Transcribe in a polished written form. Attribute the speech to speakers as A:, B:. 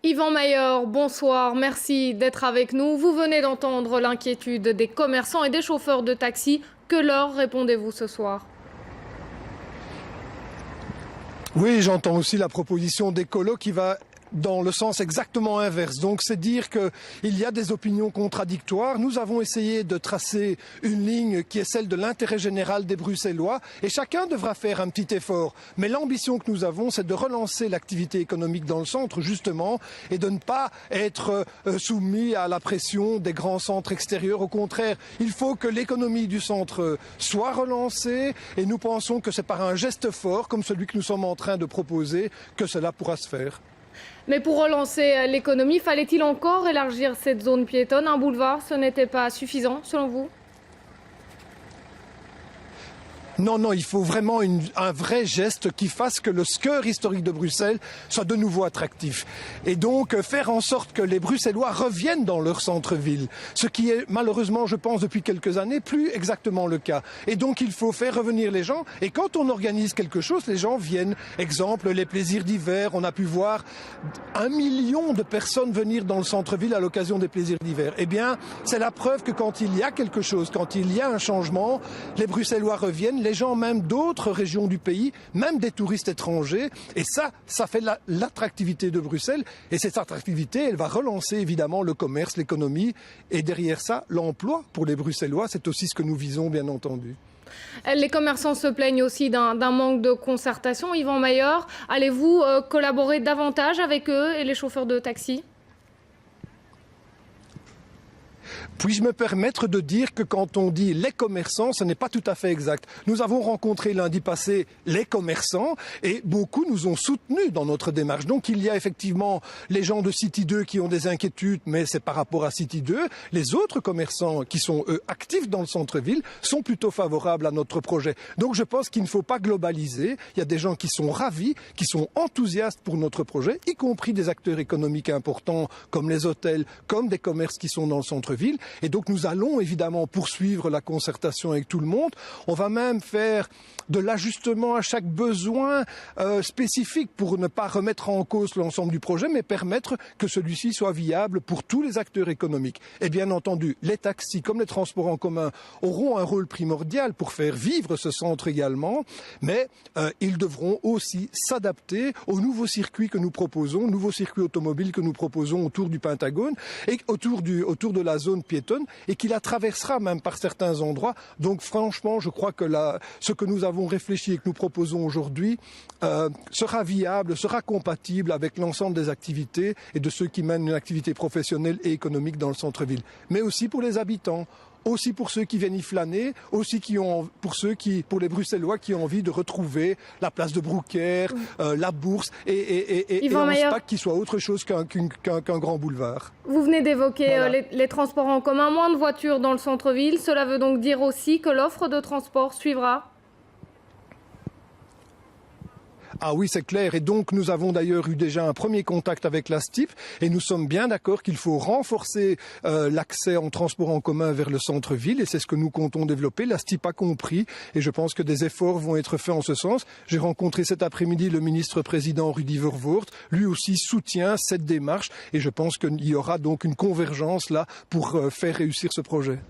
A: Yvan Mayer, bonsoir, merci d'être avec nous. Vous venez d'entendre l'inquiétude des commerçants et des chauffeurs de taxi. Que leur répondez-vous ce soir ?
B: Oui, j'entends aussi la proposition d'écolo qui va dans le sens exactement inverse. Donc c'est dire qu'il y a des opinions contradictoires. Nous avons essayé de tracer une ligne qui est celle de l'intérêt général des Bruxellois et chacun devra faire un petit effort. Mais l'ambition que nous avons, c'est de relancer l'activité économique dans le centre justement et de ne pas être soumis à la pression des grands centres extérieurs. Au contraire, il faut que l'économie du centre soit relancée et nous pensons que c'est par un geste fort comme celui que nous sommes en train de proposer que cela pourra se faire.
A: Mais pour relancer l'économie, fallait-il encore élargir cette zone piétonne ? Un boulevard, ce n'était pas suffisant selon vous ?
B: Non, il faut vraiment un vrai geste qui fasse que le cœur historique de Bruxelles soit de nouveau attractif. Et donc faire en sorte que les Bruxellois reviennent dans leur centre-ville. Ce qui est malheureusement, je pense, depuis quelques années, plus exactement le cas. Et donc il faut faire revenir les gens. Et quand on organise quelque chose, les gens viennent. Exemple, les plaisirs d'hiver. On a pu voir 1 million de personnes venir dans le centre-ville à l'occasion des plaisirs d'hiver. Eh bien, c'est la preuve que quand il y a quelque chose, quand il y a un changement, les Bruxellois reviennent. Les gens même d'autres régions du pays, même des touristes étrangers. Et ça fait l'attractivité de Bruxelles. Et cette attractivité, elle va relancer évidemment le commerce, l'économie. Et derrière ça, l'emploi pour les Bruxellois. C'est aussi ce que nous visons, bien entendu.
A: Les commerçants se plaignent aussi d'un manque de concertation. Yvan Mayer, allez-vous collaborer davantage avec eux et les chauffeurs de taxi ?
B: Puis-je me permettre de dire que quand on dit les commerçants, ce n'est pas tout à fait exact. Nous avons rencontré lundi passé les commerçants et beaucoup nous ont soutenus dans notre démarche. Donc il y a effectivement les gens de City 2 qui ont des inquiétudes, mais c'est par rapport à City 2. Les autres commerçants qui sont eux actifs dans le centre-ville sont plutôt favorables à notre projet. Donc je pense qu'il ne faut pas globaliser. Il y a des gens qui sont ravis, qui sont enthousiastes pour notre projet, y compris des acteurs économiques importants comme les hôtels, comme des commerces qui sont dans le centre-ville. Et donc nous allons évidemment poursuivre la concertation avec tout le monde. On va même faire de l'ajustement à chaque besoin spécifique pour ne pas remettre en cause l'ensemble du projet, mais permettre que celui-ci soit viable pour tous les acteurs économiques. Et bien entendu, les taxis comme les transports en commun auront un rôle primordial pour faire vivre ce centre également, mais ils devront aussi s'adapter aux nouveaux circuits que nous proposons, nouveaux circuits automobiles que nous proposons autour du Pentagone et autour de la zone piétonne et qui la traversera même par certains endroits. Donc franchement, je crois que ce que nous avons réfléchi et que nous proposons aujourd'hui sera viable, sera compatible avec l'ensemble des activités et de ceux qui mènent une activité professionnelle et économique dans le centre-ville. Mais aussi pour les habitants, aussi pour ceux qui viennent y flâner, aussi pour les Bruxellois qui ont envie de retrouver la place de Brouckère, la Bourse et un spectacle qui soit autre chose qu'un grand boulevard.
A: Vous venez d'évoquer les transports en commun, moins de voitures dans le centre-ville. Cela veut donc dire aussi que l'offre de transport suivra ?
B: Ah oui, c'est clair. Et donc, nous avons d'ailleurs eu déjà un premier contact avec la STIP et nous sommes bien d'accord qu'il faut renforcer l'accès en transport en commun vers le centre-ville et c'est ce que nous comptons développer. La STIP a compris et je pense que des efforts vont être faits en ce sens. J'ai rencontré cet après-midi le ministre-président Rudy Verwoerd. Lui aussi soutient cette démarche et je pense qu'il y aura donc une convergence là pour faire réussir ce projet.